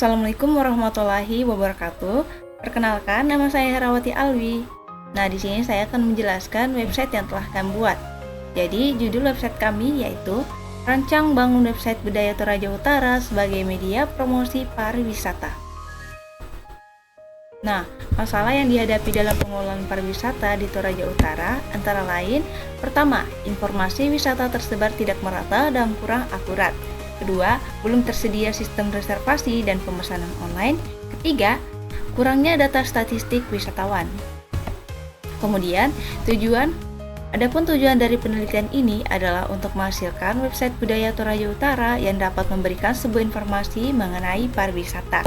Assalamualaikum warahmatullahi wabarakatuh. Perkenalkan, nama saya Herawati Alwi. Nah, di sini saya akan menjelaskan website yang telah kami buat. Jadi, judul website kami yaitu Rancang Bangun Website Budaya Toraja Utara sebagai media promosi pariwisata. Nah, masalah yang dihadapi dalam pengelolaan pariwisata di Toraja Utara antara lain, pertama, informasi wisata tersebar tidak merata dan kurang akurat. Kedua, belum tersedia sistem reservasi dan pemesanan online. Ketiga, kurangnya data statistik wisatawan. Kemudian, adapun tujuan dari penelitian ini adalah untuk menghasilkan website budaya Toraja Utara yang dapat memberikan sebuah informasi mengenai pariwisata.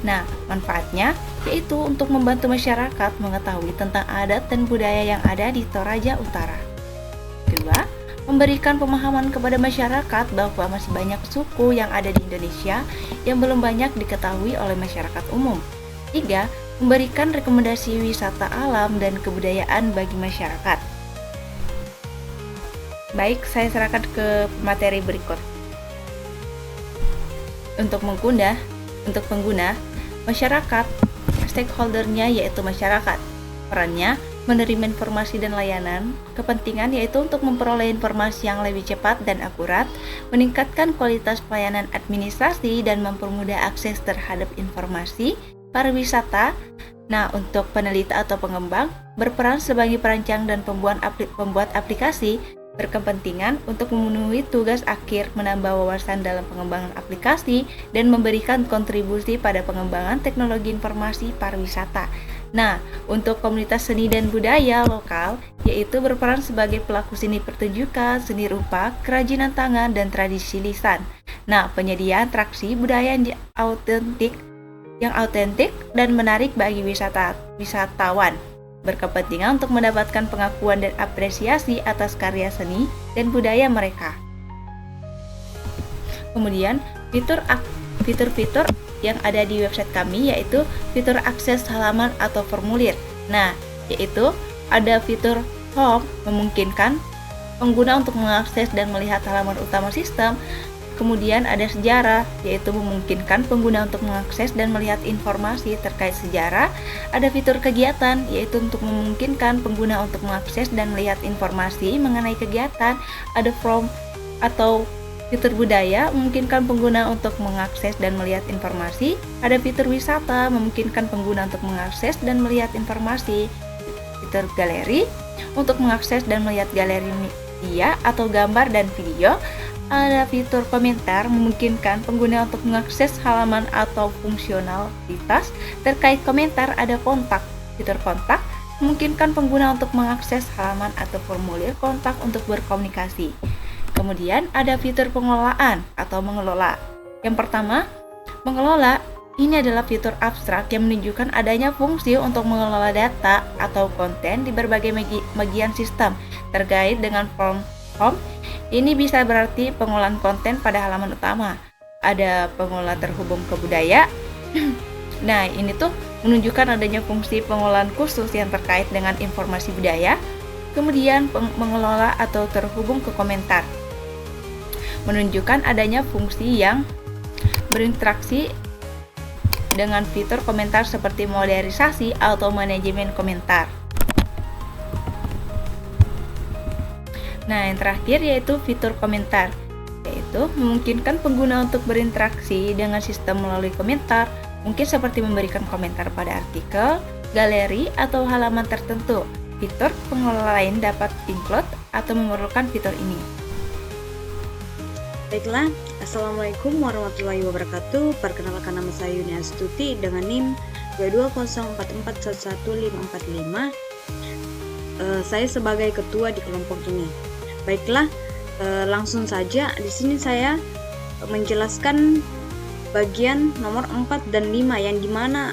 Nah, manfaatnya yaitu untuk membantu masyarakat mengetahui tentang adat dan budaya yang ada di Toraja Utara. Kedua, memberikan pemahaman kepada masyarakat bahwa masih banyak suku yang ada di Indonesia yang belum banyak diketahui oleh masyarakat umum. 3. Memberikan rekomendasi wisata alam dan kebudayaan bagi masyarakat. Baik, saya serahkan ke materi berikut. Untuk pengguna, masyarakat, stakeholdernya yaitu masyarakat. Perannya menerima informasi dan layanan, kepentingan yaitu untuk memperoleh informasi yang lebih cepat dan akurat, meningkatkan kualitas pelayanan administrasi dan mempermudah akses terhadap informasi pariwisata. Nah, untuk peneliti atau pengembang, berperan sebagai perancang dan pembuat aplikasi, berkepentingan untuk memenuhi tugas akhir menambah wawasan dalam pengembangan aplikasi dan memberikan kontribusi pada pengembangan teknologi informasi pariwisata. Nah, untuk komunitas seni dan budaya lokal, yaitu berperan sebagai pelaku seni pertunjukan, seni rupa, kerajinan tangan, dan tradisi lisan. Nah, penyediaan atraksi budaya yang autentik dan menarik bagi wisatawan, berkepentingan untuk mendapatkan pengakuan dan apresiasi atas karya seni dan budaya mereka. Kemudian, fitur-fitur yang ada di website kami yaitu fitur akses halaman atau formulir. Nah, yaitu ada fitur home memungkinkan pengguna untuk mengakses dan melihat halaman utama sistem. Kemudian ada sejarah, yaitu memungkinkan pengguna untuk mengakses dan melihat informasi terkait sejarah. Ada fitur kegiatan, yaitu untuk memungkinkan pengguna untuk mengakses dan melihat informasi mengenai kegiatan. Ada from atau fitur budaya, memungkinkan pengguna untuk mengakses dan melihat informasi. Ada fitur wisata, memungkinkan pengguna untuk mengakses dan melihat informasi. Fitur galeri, untuk mengakses dan melihat galeri media atau gambar dan video. Ada fitur komentar, memungkinkan pengguna untuk mengakses halaman atau fungsionalitas terkait komentar. Ada kontak, fitur kontak, memungkinkan pengguna untuk mengakses halaman atau formulir kontak untuk berkomunikasi. Kemudian ada fitur pengelolaan atau mengelola. Yang pertama, mengelola ini adalah fitur abstrak yang menunjukkan adanya fungsi untuk mengelola data atau konten di berbagai bagian sistem terkait dengan form home. Ini bisa berarti pengolahan konten pada halaman utama. Ada pengelola terhubung ke budaya. Nah, ini tuh menunjukkan adanya fungsi pengolahan khusus yang terkait dengan informasi budaya. Kemudian mengelola atau terhubung ke komentar, menunjukkan adanya fungsi yang berinteraksi dengan fitur komentar seperti modernisasi atau manajemen komentar. Nah, yang terakhir yaitu fitur komentar, yaitu memungkinkan pengguna untuk berinteraksi dengan sistem melalui komentar, mungkin seperti memberikan komentar pada artikel, galeri, atau halaman tertentu. Fitur pengelola lain dapat include atau memerlukan fitur ini. Baiklah, Assalamualaikum warahmatullahi wabarakatuh. Perkenalkan, nama saya Yuni Astuti dengan NIM 2204411545. Saya sebagai ketua di kelompok ini. Baiklah, langsung saja di sini saya menjelaskan bagian nomor 4 dan 5 yang dimana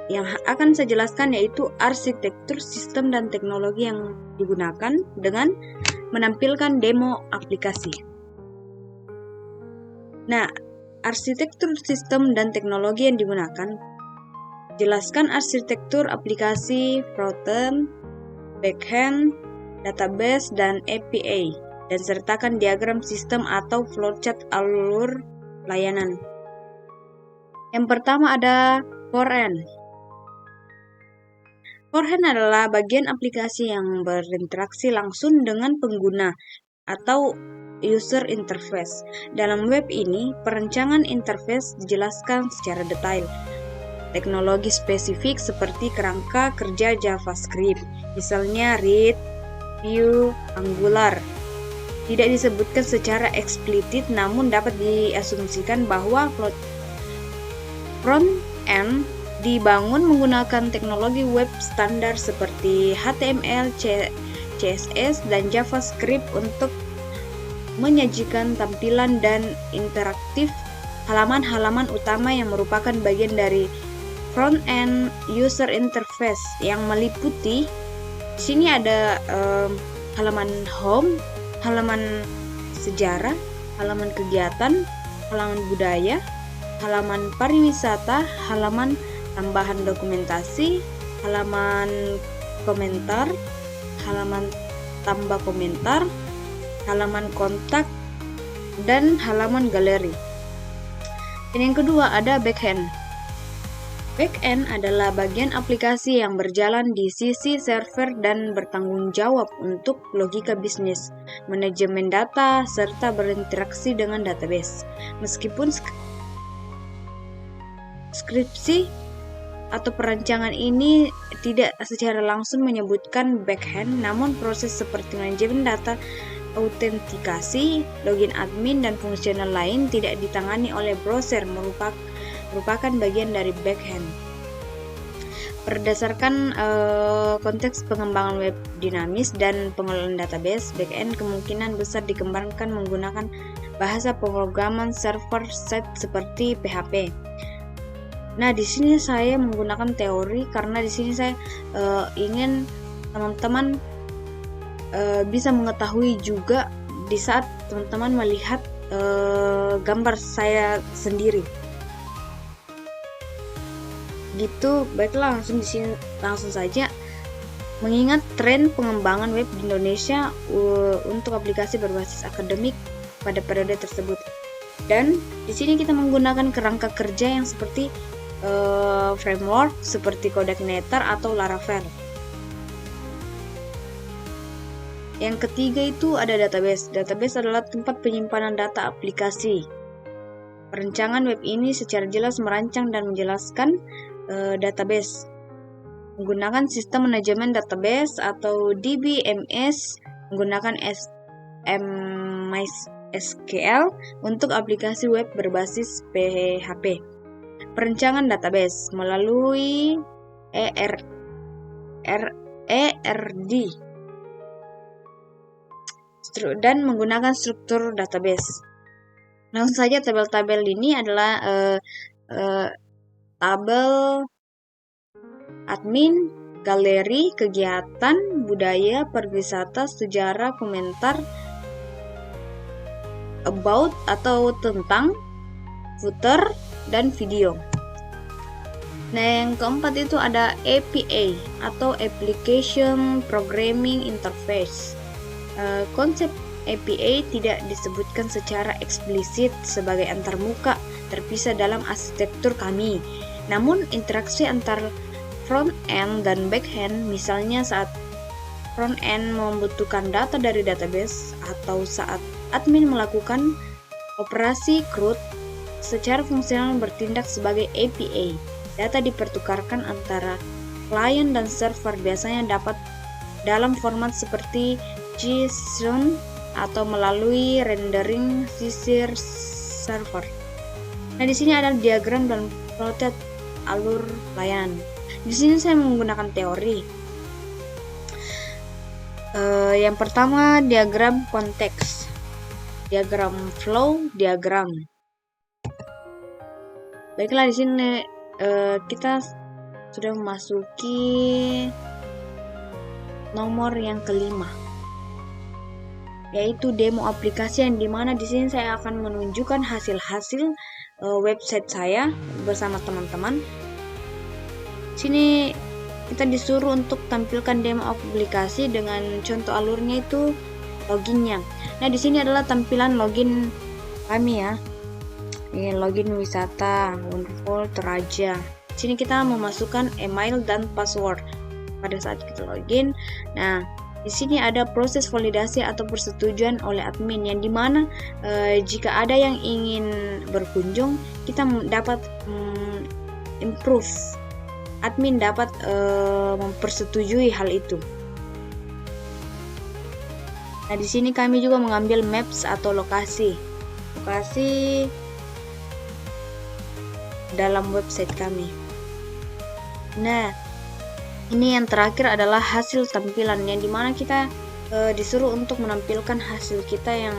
yang akan saya jelaskan yaitu arsitektur sistem dan teknologi yang digunakan dengan menampilkan demo aplikasi. Nah, arsitektur sistem dan teknologi yang digunakan. Jelaskan arsitektur aplikasi, frontend, backend, database, dan API, dan sertakan diagram sistem atau flowchart alur layanan. Yang pertama ada forend. Forend adalah bagian aplikasi yang berinteraksi langsung dengan pengguna atau user interface. Dalam web ini, perancangan interface dijelaskan secara detail. Teknologi spesifik seperti kerangka kerja JavaScript, misalnya React, Vue, Angular, tidak disebutkan secara eksplisit, namun dapat diasumsikan bahwa front-end dibangun menggunakan teknologi web standar seperti HTML, CSS, dan JavaScript untuk menyajikan tampilan dan interaktif halaman-halaman utama yang merupakan bagian dari front-end user interface yang meliputi. Di sini ada halaman home, halaman sejarah, halaman kegiatan, halaman budaya, halaman pariwisata, halaman tambahan dokumentasi, halaman komentar, halaman tambah komentar, halaman kontak, dan halaman galeri. Dan yang kedua ada backend. Backend adalah bagian aplikasi yang berjalan di sisi server dan bertanggung jawab untuk logika bisnis, manajemen data, serta berinteraksi dengan database. Meskipun skripsi atau perancangan ini tidak secara langsung menyebutkan backend, namun proses seperti manajemen data, autentikasi, login admin, dan fungsional lain tidak ditangani oleh browser merupakan bagian dari backend. Berdasarkan konteks pengembangan web dinamis dan pengelolaan database, backend kemungkinan besar dikembangkan menggunakan bahasa pemrograman server-side seperti PHP. Nah, di sini saya menggunakan teori karena di sini saya ingin teman-teman bisa mengetahui juga di saat teman-teman melihat gambar saya sendiri. Gitu, baiklah langsung saja. Mengingat tren pengembangan web di Indonesia untuk aplikasi berbasis akademik pada periode tersebut, dan di sini kita menggunakan kerangka kerja yang seperti framework seperti CodeIgniter atau Laravel. Yang ketiga itu ada database. Database adalah tempat penyimpanan data aplikasi. Perancangan web ini secara jelas merancang dan menjelaskan database menggunakan sistem manajemen database atau DBMS, menggunakan MySQL untuk aplikasi web berbasis PHP. Perancangan database melalui ERD dan menggunakan struktur database. Langsung saja, tabel-tabel ini adalah tabel admin, galeri, kegiatan, budaya, pariwisata, sejarah, komentar, about atau tentang, footer, dan video. Nah, yang keempat itu ada API atau Application Programming Interface. Konsep API tidak disebutkan secara eksplisit sebagai antarmuka terpisah dalam arsitektur kami. Namun, interaksi antara front-end dan back-end, misalnya saat front-end membutuhkan data dari database atau saat admin melakukan operasi CRUD, secara fungsional bertindak sebagai API. Data dipertukarkan antara klien dan server, biasanya dapat dalam format seperti JSON atau melalui rendering sisir server. Nah, di sini ada diagram dan plotet alur layanan. Di sini saya menggunakan teori. Yang pertama, diagram konteks, diagram flow, diagram. Baiklah, di sini kita sudah memasuki nomor yang kelima, yaitu demo aplikasi, yang dimana di sini saya akan menunjukkan hasil-hasil website saya bersama teman-teman. Sini kita disuruh untuk tampilkan demo aplikasi dengan contoh alurnya itu loginnya. Nah, di sini adalah tampilan login kami ya. Ini login wisata, Wonderful Toraja. Di sini kita memasukkan email dan password pada saat kita login. Nah, di sini ada proses validasi atau persetujuan oleh admin, yang dimana jika ada yang ingin berkunjung, kita dapat improve. Admin dapat mempersetujui hal itu. Nah, di sini kami juga mengambil maps atau lokasi dalam website kami. Nah, ini yang terakhir adalah hasil tampilan, yang dimana kita disuruh untuk menampilkan hasil kita yang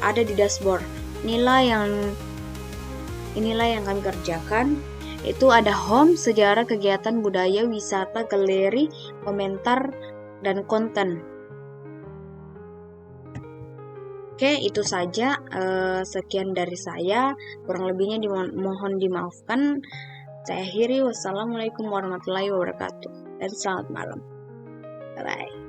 ada di dashboard. Inilah yang kami kerjakan. Itu ada home, sejarah, kegiatan, budaya, wisata, galeri, komentar, dan konten. Oke, itu saja. Sekian dari saya. Kurang lebihnya mohon dimaafkan. Saya akhiri. Wassalamualaikum warahmatullahi wabarakatuh. Dan selamat malam. Bye-bye.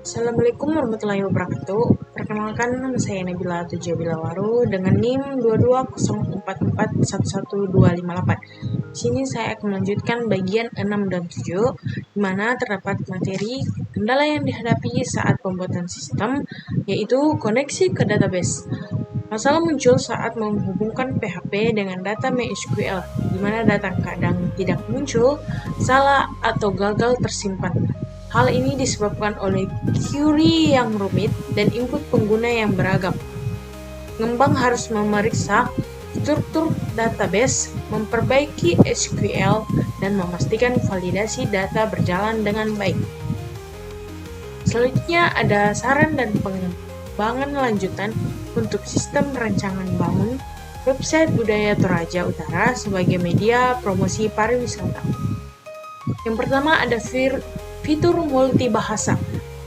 Assalamualaikum warahmatullahi wabarakatuh. Perkenalkan, nama saya Nabila Tujabilawaru dengan NIM 2204411258. Di sini saya akan melanjutkan bagian 6 dan 7, di mana terdapat materi kendala yang dihadapi saat pembuatan sistem, yaitu koneksi ke database. Masalah muncul saat menghubungkan PHP dengan data MySQL, di mana data kadang tidak muncul, salah, atau gagal tersimpan. Hal ini disebabkan oleh query yang rumit dan input pengguna yang beragam. Pengembang harus memeriksa struktur database, memperbaiki SQL, dan memastikan validasi data berjalan dengan baik. Selanjutnya ada saran dan pengembangan lanjutan untuk sistem rancangan bangun website Budaya Toraja Utara sebagai media promosi pariwisata. Yang pertama ada fitur multibahasa,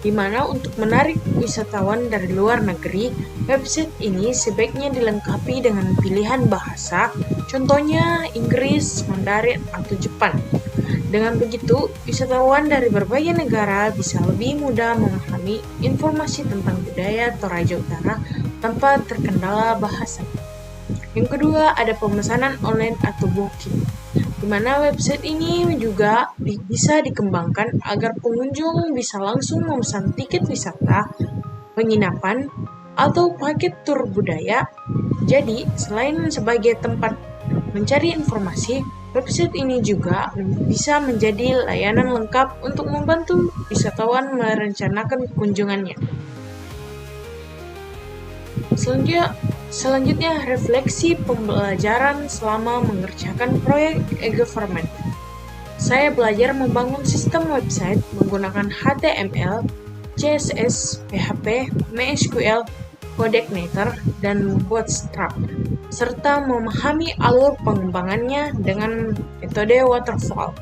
di mana untuk menarik wisatawan dari luar negeri, website ini sebaiknya dilengkapi dengan pilihan bahasa, contohnya Inggris, Mandarin, atau Jepang. Dengan begitu, wisatawan dari berbagai negara bisa lebih mudah memahami informasi tentang budaya Toraja Utara tanpa terkendala bahasa. Yang kedua, ada pemesanan online atau booking, di mana website ini juga bisa dikembangkan agar pengunjung bisa langsung memesan tiket wisata, penginapan, atau paket tur budaya. Jadi, selain sebagai tempat mencari informasi, website ini juga bisa menjadi layanan lengkap untuk membantu wisatawan merencanakan kunjungannya. Selanjutnya, refleksi pembelajaran selama mengerjakan proyek e-government. Saya belajar membangun sistem website menggunakan HTML, CSS, PHP, MySQL, Codenator, dan Bootstrap, serta memahami alur pengembangannya dengan metode waterfall.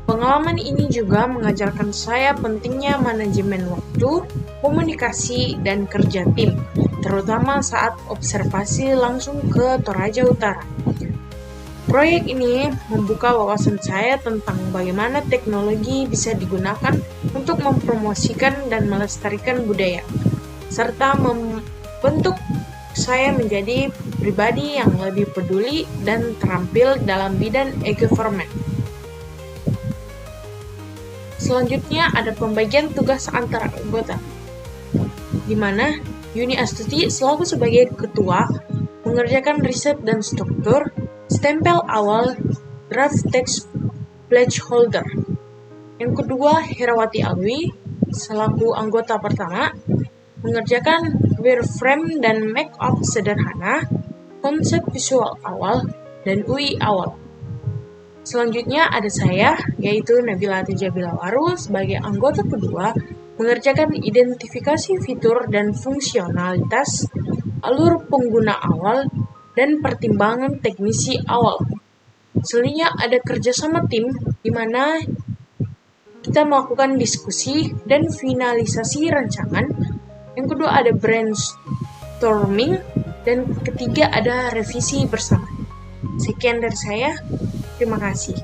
Pengalaman ini juga mengajarkan saya pentingnya manajemen waktu, komunikasi, dan kerja tim, terutama saat observasi langsung ke Toraja Utara. Proyek ini membuka wawasan saya tentang bagaimana teknologi bisa digunakan untuk mempromosikan dan melestarikan budaya, serta membentuk saya menjadi pribadi yang lebih peduli dan terampil dalam bidang e-government. Selanjutnya ada pembagian tugas antar anggota, di mana Yuni Astuti selaku sebagai ketua mengerjakan riset dan struktur, stempel awal, draft text placeholder. Yang kedua, Herawati Alwi selaku anggota pertama mengerjakan wireframe dan make-up sederhana, konsep visual awal, dan UI awal. Selanjutnya ada saya, yaitu Nabila Tujabilawaru sebagai anggota kedua mengerjakan identifikasi fitur dan fungsionalitas, alur pengguna awal, dan pertimbangan teknisi awal. Selanjutnya ada kerjasama tim, di mana kita melakukan diskusi dan finalisasi rancangan. Yang kedua ada brainstorming, dan ketiga ada revisi bersama. Sekian dari saya, terima kasih.